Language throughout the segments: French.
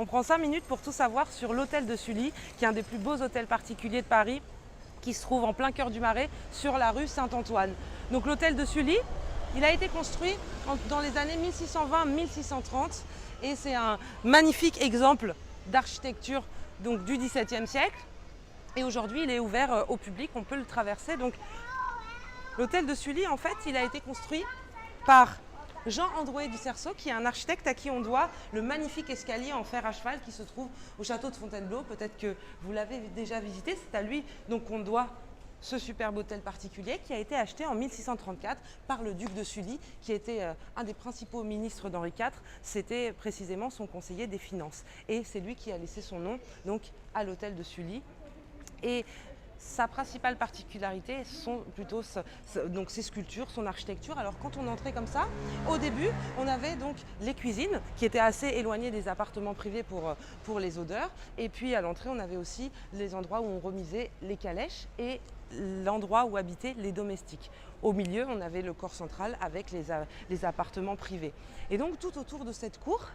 prend 5 minutes pour tout savoir sur l'hôtel de Sully, qui est un des plus beaux hôtels particuliers de Paris, qui se trouve en plein cœur du Marais, sur la rue Saint-Antoine. Donc l'hôtel de Sully, il a été construit dans les années 1620-1630 et c'est un magnifique exemple d'architecture donc du XVIIe siècle. Et aujourd'hui, il est ouvert au public, on peut le traverser. Donc l'hôtel de Sully, en fait, il a été construit par Jean Androuet du Cerceau, qui est un architecte à qui on doit le magnifique escalier en fer à cheval qui se trouve au château de Fontainebleau. Peut-être que vous l'avez déjà visité, c'est à lui donc qu'on doit ce superbe hôtel particulier qui a été acheté en 1634 par le duc de Sully, qui était un des principaux ministres d'Henri IV. C'était précisément son conseiller des finances. Et c'est lui qui a laissé son nom donc, à l'hôtel de Sully. Et sa principale particularité sont plutôt donc ses sculptures, son architecture. Alors quand on entrait comme ça, au début, on avait donc les cuisines qui étaient assez éloignées des appartements privés pour les odeurs. Et puis à l'entrée, on avait aussi les endroits où on remisait les calèches et l'endroit où habitaient les domestiques. Au milieu, on avait le corps central avec les appartements privés. Et donc tout autour de cette cour,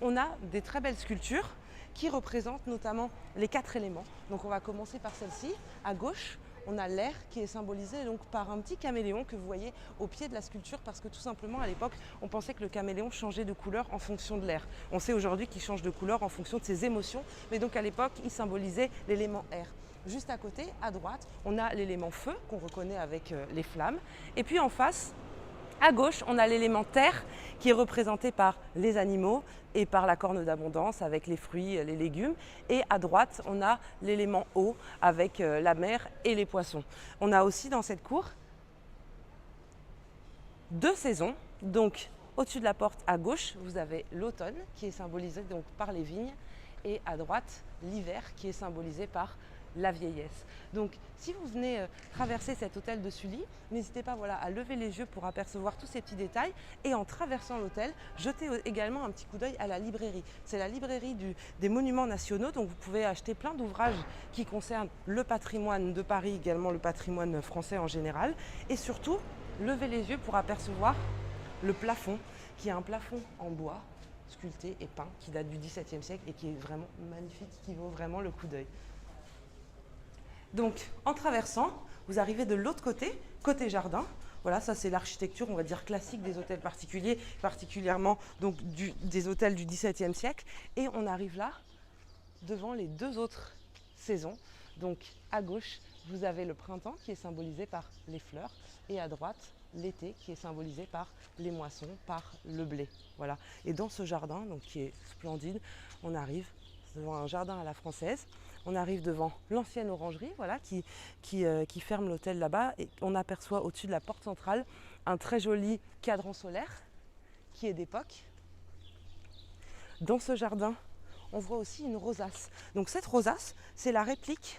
on a des très belles sculptures qui représentent notamment les 4 éléments. Donc on va commencer par celle-ci. À gauche, on a l'air qui est symbolisé donc par un petit caméléon que vous voyez au pied de la sculpture parce que tout simplement à l'époque, on pensait que le caméléon changeait de couleur en fonction de l'air. On sait aujourd'hui qu'il change de couleur en fonction de ses émotions, mais donc à l'époque, il symbolisait l'élément air. Juste à côté, à droite, on a l'élément feu qu'on reconnaît avec les flammes. Et puis en face, à gauche, on a l'élément terre qui est représenté par les animaux et par la corne d'abondance avec les fruits, les légumes. Et à droite, on a l'élément eau avec la mer et les poissons. On a aussi dans cette cour 2 saisons. Donc au-dessus de la porte à gauche, vous avez l'automne qui est symbolisé donc par les vignes et à droite, l'hiver qui est symbolisé par la vieillesse. Donc si vous venez traverser cet hôtel de Sully, n'hésitez pas à lever les yeux pour apercevoir tous ces petits détails et en traversant l'hôtel, jetez également un petit coup d'œil à la librairie. C'est la librairie des monuments nationaux, donc vous pouvez acheter plein d'ouvrages qui concernent le patrimoine de Paris, également le patrimoine français en général et surtout, levez les yeux pour apercevoir le plafond, qui est un plafond en bois sculpté et peint qui date du XVIIe siècle et qui est vraiment magnifique, qui vaut vraiment le coup d'œil. Donc, en traversant, vous arrivez de l'autre côté, côté jardin. Voilà, ça c'est l'architecture, on va dire, classique des hôtels particuliers, particulièrement donc, des hôtels du XVIIe siècle. Et on arrive là, devant les 2 autres saisons. Donc, à gauche, vous avez le printemps qui est symbolisé par les fleurs. Et à droite, l'été qui est symbolisé par les moissons, par le blé. Voilà. Et dans ce jardin, donc, qui est splendide, on arrive devant un jardin à la française. On arrive devant l'ancienne orangerie qui ferme l'hôtel là-bas et on aperçoit au-dessus de la porte centrale un très joli cadran solaire qui est d'époque. Dans ce jardin, on voit aussi une rosace. Donc cette rosace, c'est la réplique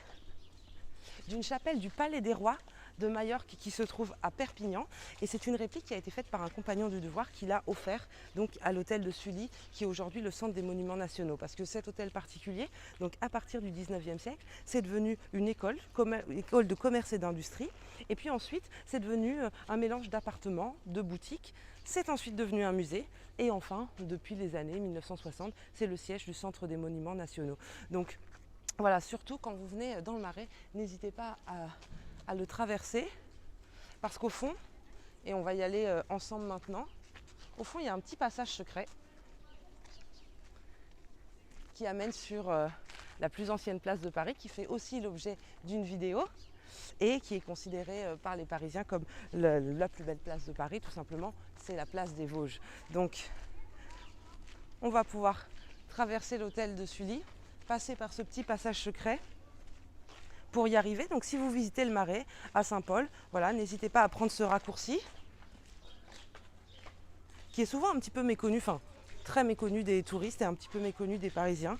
d'une chapelle du Palais des Rois de Majorque qui se trouve à Perpignan et c'est une réplique qui a été faite par un compagnon du devoir qui l'a offert donc à l'hôtel de Sully qui est aujourd'hui le centre des monuments nationaux parce que cet hôtel particulier donc à partir du 19e siècle c'est devenu une école de commerce et d'industrie et puis ensuite c'est devenu un mélange d'appartements, de boutiques, c'est ensuite devenu un musée et enfin depuis les années 1960 c'est le siège du centre des monuments nationaux. Donc voilà, surtout quand vous venez dans le Marais, n'hésitez pas à le traverser parce qu'au fond, et on va y aller ensemble maintenant, au fond il y a un petit passage secret qui amène sur la plus ancienne place de Paris qui fait aussi l'objet d'une vidéo et qui est considérée par les Parisiens comme la plus belle place de Paris, tout simplement, c'est la place des Vosges. Donc on va pouvoir traverser l'hôtel de Sully, passer par ce petit passage secret pour y arriver. Donc si vous visitez le Marais à Saint-Paul, voilà, n'hésitez pas à prendre ce raccourci qui est souvent un petit peu méconnu, enfin très méconnu des touristes et un petit peu méconnu des Parisiens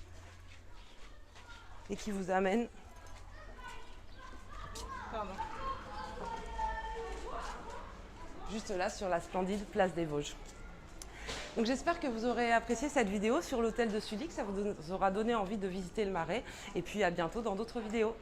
et qui vous amène juste là sur la splendide place des Vosges. Donc j'espère que vous aurez apprécié cette vidéo sur l'hôtel de Sully, que ça vous aura donné envie de visiter le Marais et puis à bientôt dans d'autres vidéos.